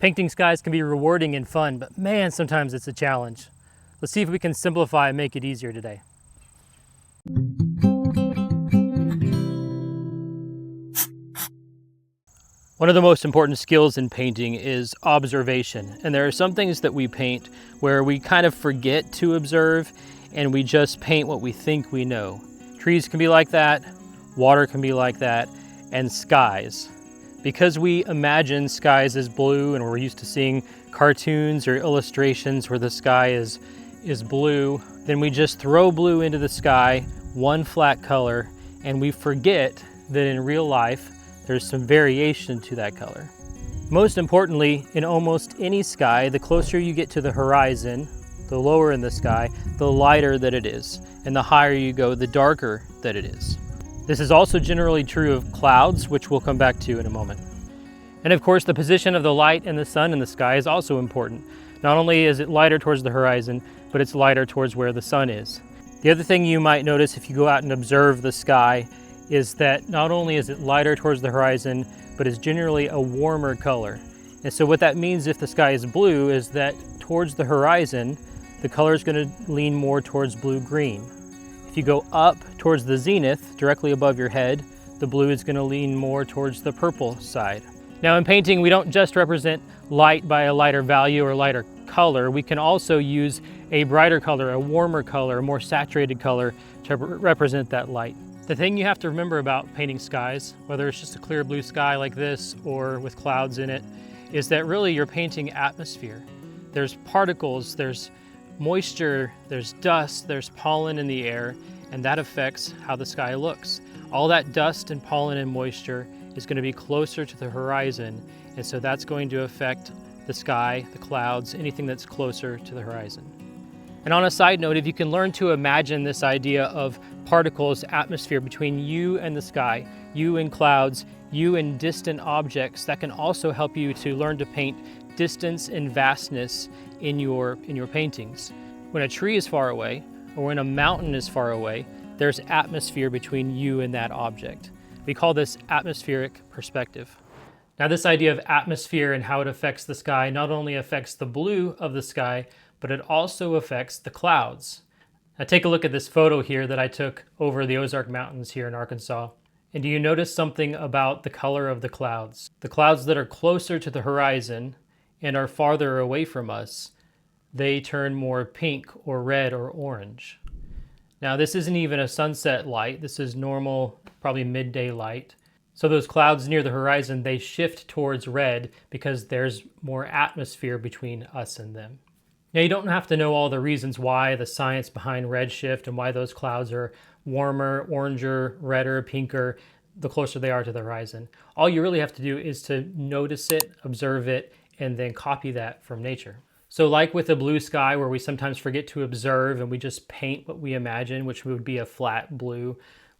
Painting skies can be rewarding and fun, but man, sometimes it's a challenge. Let's see if we can simplify and make it easier today. One of the most important skills in painting is observation. And there are some things that we paint where we kind of forget to observe and we just paint what we think we know. Trees can be like that, water can be like that, and skies. Because we imagine skies as blue and we're used to seeing cartoons or illustrations where the sky is blue, then we just throw blue into the sky, one flat color, and we forget that in real life there's some variation to that color. Most importantly, in almost any sky, the closer you get to the horizon, the lower in the sky, the lighter that it is, and the higher you go, the darker that it is. This is also generally true of clouds, which we'll come back to in a moment. And of course, the position of the light and the sun in the sky is also important. Not only is it lighter towards the horizon, but it's lighter towards where the sun is. The other thing you might notice if you go out and observe the sky is that not only is it lighter towards the horizon, but it's generally a warmer color. And so what that means if the sky is blue is that towards the horizon, the color is going to lean more towards blue-green. If you go up towards the zenith, directly above your head, the blue is going to lean more towards the purple side. Now in painting, we don't just represent light by a lighter value or lighter color. We can also use a brighter color, a warmer color, a more saturated color to represent that light. The thing you have to remember about painting skies, whether it's just a clear blue sky like this or with clouds in it, is that really you're painting atmosphere. There's particles, there's moisture, there's dust, there's pollen in the air, and that affects how the sky looks. All that dust and pollen and moisture is going to be closer to the horizon, and so that's going to affect the sky, the clouds, anything that's closer to the horizon. And on a side note, if you can learn to imagine this idea of particles, atmosphere between you and the sky, you and clouds, you and distant objects, that can also help you to learn to paint distance and vastness in your paintings. When a tree is far away, or when a mountain is far away, there's atmosphere between you and that object. We call this atmospheric perspective. Now this idea of atmosphere and how it affects the sky not only affects the blue of the sky, but it also affects the clouds. Now take a look at this photo here that I took over the Ozark Mountains here in Arkansas. And do you notice something about the color of the clouds? The clouds that are closer to the horizon and are farther away from us, they turn more pink or red or orange. Now this isn't even a sunset light, this is normal, probably midday light. So those clouds near the horizon, they shift towards red because there's more atmosphere between us and them. Now you don't have to know all the reasons why, the science behind redshift and why those clouds are warmer, oranger, redder, pinker, the closer they are to the horizon. All you really have to do is to notice it, observe it, and then copy that from nature. So like with the blue sky where we sometimes forget to observe and we just paint what we imagine, which would be a flat blue,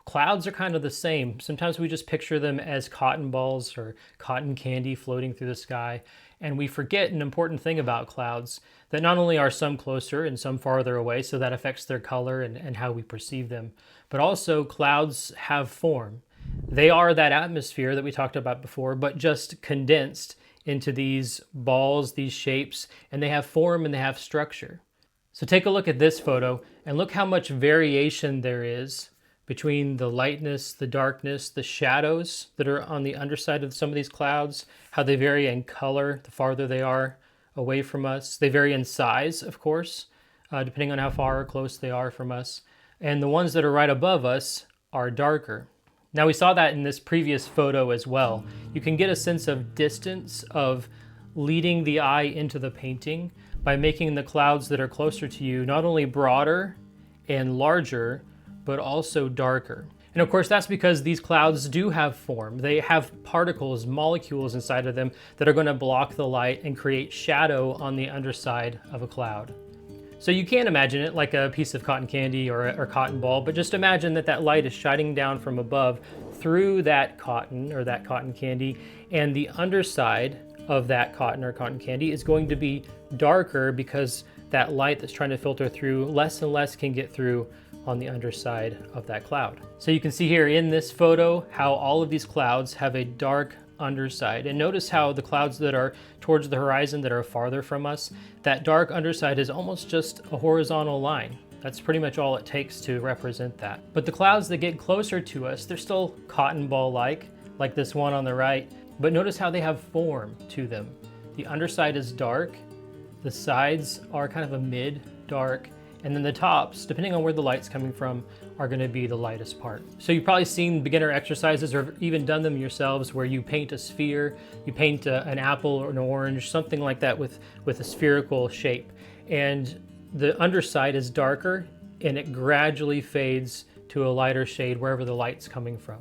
clouds are kind of the same. Sometimes we just picture them as cotton balls or cotton candy floating through the sky. And we forget an important thing about clouds, that not only are some closer and some farther away, so that affects their color and how we perceive them, but also clouds have form. They are that atmosphere that we talked about before, but just condensed into these balls, these shapes, and they have form and they have structure. So take a look at this photo and look how much variation there is between the lightness, the darkness, the shadows that are on the underside of some of these clouds, how they vary in color the farther they are away from us. They vary in size, of course, depending on how far or close they are from us. And the ones that are right above us are darker. Now we saw that in this previous photo as well. You can get a sense of distance, of leading the eye into the painting by making the clouds that are closer to you not only broader and larger, but also darker. And of course, that's because these clouds do have form. They have particles, molecules inside of them that are going to block the light and create shadow on the underside of a cloud. So you can imagine it like a piece of cotton candy or a cotton ball, but just imagine that that light is shining down from above through that cotton or that cotton candy, and the underside of that cotton or cotton candy is going to be darker because that light that's trying to filter through, less and less can get through on the underside of that cloud. So you can see here in this photo how all of these clouds have a dark underside. And notice how the clouds that are towards the horizon that are farther from us, that dark underside is almost just a horizontal line. That's pretty much all it takes to represent that. But the clouds that get closer to us, they're still cotton ball-like, like this one on the right, but notice how they have form to them. The underside is dark, the sides are kind of a mid-dark, and then the tops, depending on where the light's coming from, are going to be the lightest part. So you've probably seen beginner exercises or even done them yourselves where you paint a sphere, you paint an apple or an orange, something like that with a spherical shape. And the underside is darker and it gradually fades to a lighter shade wherever the light's coming from.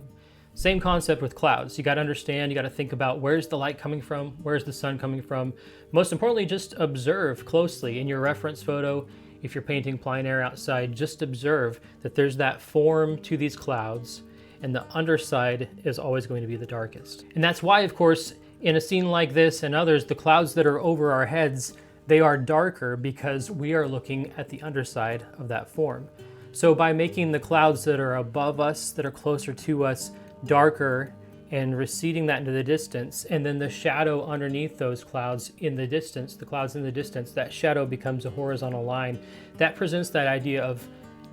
Same concept with clouds. You got to understand, you got to think about where's the light coming from, where's the sun coming from. Most importantly, just observe closely in your reference photo. If you're painting plein air outside, just observe that there's that form to these clouds and the underside is always going to be the darkest. And that's why, of course, in a scene like this and others, the clouds that are over our heads, they are darker because we are looking at the underside of that form. So by making the clouds that are above us, that are closer to us, darker and receding that into the distance, and then the shadow underneath those clouds in the distance, the clouds in the distance, that shadow becomes a horizontal line. That presents that idea of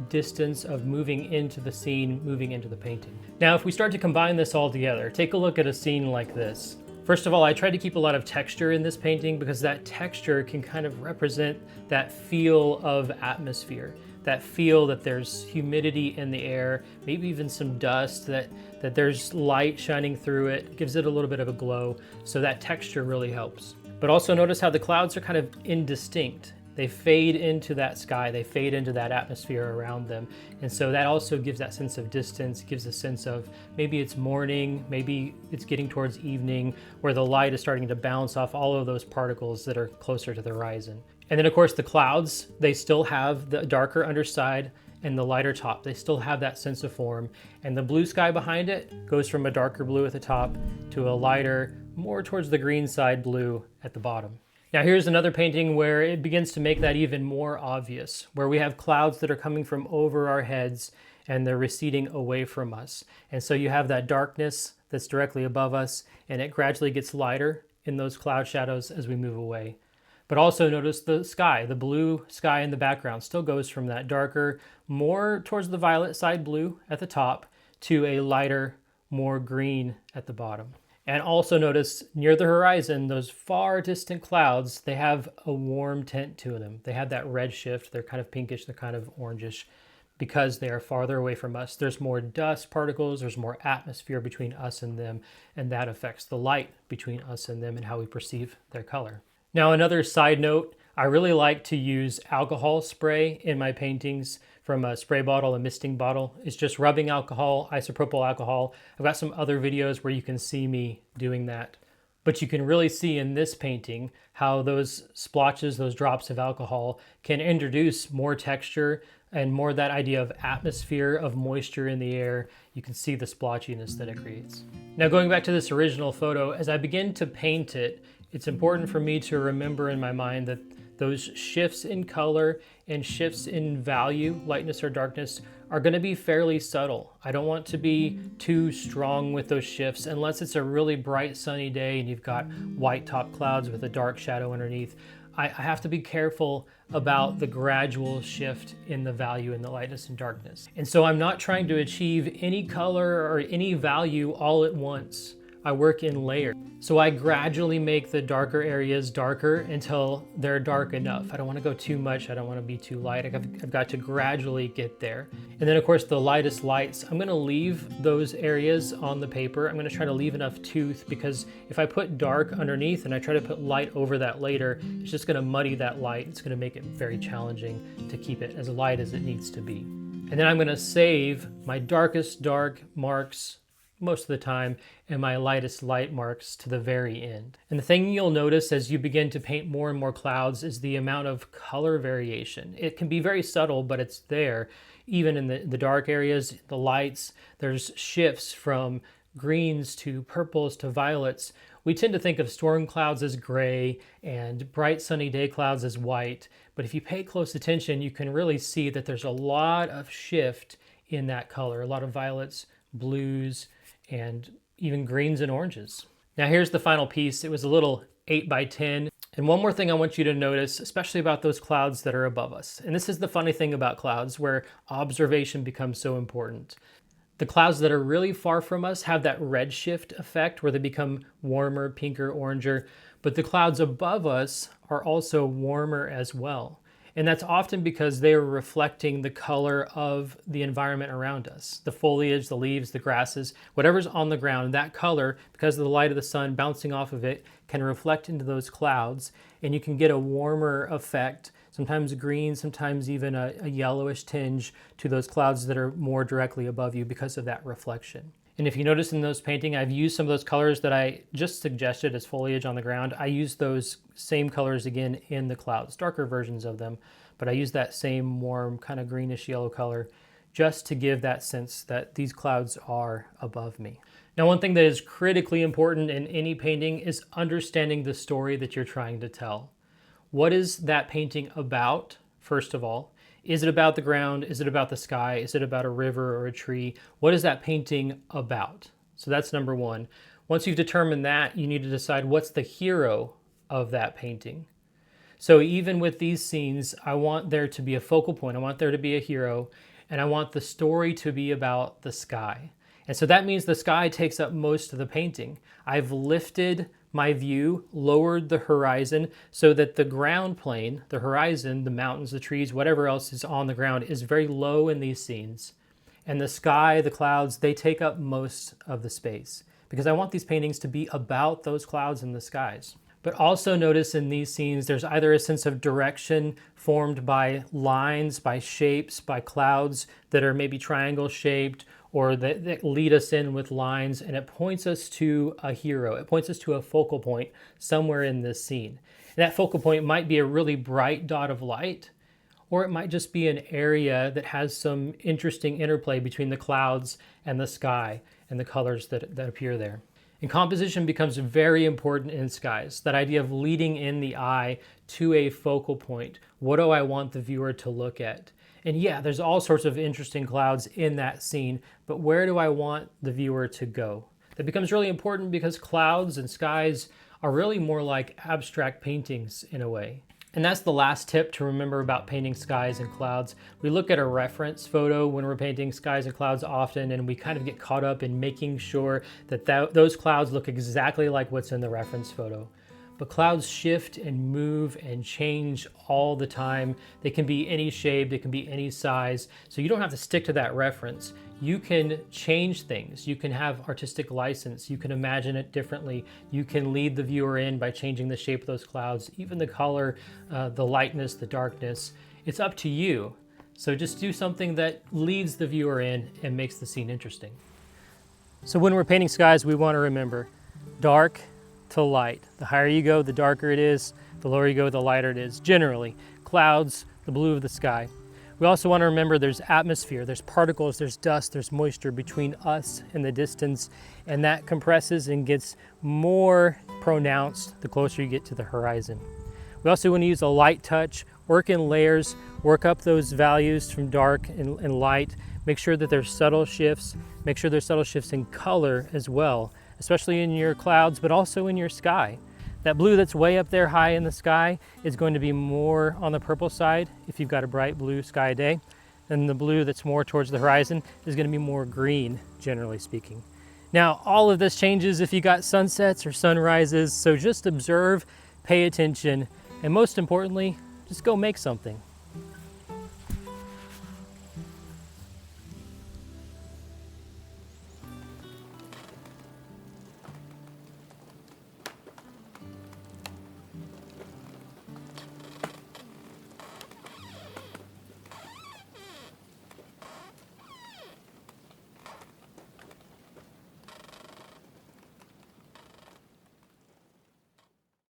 distance, of moving into the scene, moving into the painting. Now, if we start to combine this all together, take a look at a scene like this. First of all, I tried to keep a lot of texture in this painting because that texture can kind of represent that feel of atmosphere, that feel that there's humidity in the air, maybe even some dust, that there's light shining through it, gives it a little bit of a glow. So that texture really helps. But also notice how the clouds are kind of indistinct. They fade into that sky, they fade into that atmosphere around them. And so that also gives that sense of distance, gives a sense of maybe it's morning, maybe it's getting towards evening, where the light is starting to bounce off all of those particles that are closer to the horizon. And then of course the clouds, they still have the darker underside and the lighter top. They still have that sense of form. And the blue sky behind it goes from a darker blue at the top to a lighter, more towards the green side blue at the bottom. Now here's another painting where it begins to make that even more obvious, where we have clouds that are coming from over our heads and they're receding away from us. And so you have that darkness that's directly above us and it gradually gets lighter in those cloud shadows as we move away. But also notice the sky, the blue sky in the background still goes from that darker, more towards the violet side blue at the top to a lighter, more green at the bottom. And also notice near the horizon, those far distant clouds, they have a warm tint to them. They have that red shift. They're kind of pinkish, they're kind of orangish because they are farther away from us. There's more dust particles, there's more atmosphere between us and them, and that affects the light between us and them and how we perceive their color. Now, another side note, I really like to use alcohol spray in my paintings from a spray bottle, a misting bottle. It's just rubbing alcohol, isopropyl alcohol. I've got some other videos where you can see me doing that. But you can really see in this painting how those splotches, those drops of alcohol can introduce more texture and more that idea of atmosphere, of moisture in the air. You can see the splotchiness that it creates. Now going back to this original photo, as I begin to paint it, it's important for me to remember in my mind that those shifts in color and shifts in value, lightness or darkness, are going to be fairly subtle. I don't want to be too strong with those shifts unless it's a really bright sunny day and you've got white top clouds with a dark shadow underneath. I have to be careful about the gradual shift in the value in the lightness and darkness. And so I'm not trying to achieve any color or any value all at once. I work in layers. So I gradually make the darker areas darker until they're dark enough. I don't want to go too much. I don't want to be too light. I've got to gradually get there. And then of course the lightest lights, I'm going to leave those areas on the paper. I'm going to try to leave enough tooth because if I put dark underneath and I try to put light over that later, it's just going to muddy that light. It's going to make it very challenging to keep it as light as it needs to be. And then I'm going to save my darkest dark marks most of the time and my lightest light marks to the very end. And the thing you'll notice as you begin to paint more and more clouds is the amount of color variation. It can be very subtle, but it's there. Even in the dark areas, the lights, there's shifts from greens to purples to violets. We tend to think of storm clouds as gray and bright sunny day clouds as white, but if you pay close attention, you can really see that there's a lot of shift in that color, a lot of violets, blues, and even greens and oranges. Now here's the final piece. It was a little 8 by 10. And one more thing I want you to notice, especially about those clouds that are above us. And this is the funny thing about clouds, where observation becomes so important. The clouds that are really far from us have that redshift effect where they become warmer, pinker, oranger, but the clouds above us are also warmer as well. And that's often because they are reflecting the color of the environment around us. The foliage, the leaves, the grasses, whatever's on the ground, that color, because of the light of the sun bouncing off of it, can reflect into those clouds, and you can get a warmer effect, sometimes green, sometimes even a yellowish tinge to those clouds that are more directly above you because of that reflection. And if you notice in those painting, I've used some of those colors that I just suggested as foliage on the ground. I use those same colors again in the clouds, darker versions of them, but I use that same warm kind of greenish yellow color just to give that sense that these clouds are above me. Now, one thing that is critically important in any painting is understanding the story that you're trying to tell. What is that painting about, first of all? Is it about the ground? Is it about the sky? Is it about a river or a tree? What is that painting about? So that's number one. Once you've determined that, you need to decide what's the hero of that painting. So even with these scenes, I want there to be a focal point. I want there to be a hero, and I want the story to be about the sky. And so that means the sky takes up most of the painting. I've lifted my view, lowered the horizon so that the ground plane, the horizon, the mountains, the trees, whatever else is on the ground is very low in these scenes. And the sky, the clouds, they take up most of the space because I want these paintings to be about those clouds and the skies. But also notice in these scenes, there's either a sense of direction formed by lines, by shapes, by clouds that are maybe triangle shaped, or that lead us in with lines, and it points us to a hero. It points us to a focal point somewhere in this scene. And that focal point might be a really bright dot of light, or it might just be an area that has some interesting interplay between the clouds and the sky and the colors that appear there. And composition becomes very important in skies, that idea of leading in the eye to a focal point. What do I want the viewer to look at? And yeah, there's all sorts of interesting clouds in that scene, but where do I want the viewer to go? That becomes really important because clouds and skies are really more like abstract paintings in a way. And that's the last tip to remember about painting skies and clouds. We look at a reference photo when we're painting skies and clouds often, and we kind of get caught up in making sure that those clouds look exactly like what's in the reference photo. But clouds shift and move and change all the time. They can be any shape, they can be any size, so you don't have to stick to that reference. You can change things. You can have artistic license. You can imagine it differently. You can lead the viewer in by changing the shape of those clouds, even the color, the lightness, the darkness. It's up to you. So just do something that leads the viewer in and makes the scene interesting. So when we're painting skies, we want to remember dark to light. The higher you go, the darker it is. The lower you go, the lighter it is. Generally, clouds, the blue of the sky. We also want to remember there's atmosphere, there's particles, there's dust, there's moisture between us and the distance, and that compresses and gets more pronounced the closer you get to the horizon. We also want to use a light touch, work in layers, work up those values from dark and light, make sure that there's subtle shifts, make sure there's subtle shifts in color as well, especially in your clouds, but also in your sky. That blue that's way up there high in the sky is going to be more on the purple side if you've got a bright blue sky day. And the blue that's more towards the horizon is going to be more green, generally speaking. Now, all of this changes if you got sunsets or sunrises, so just observe, pay attention, and most importantly, just go make something.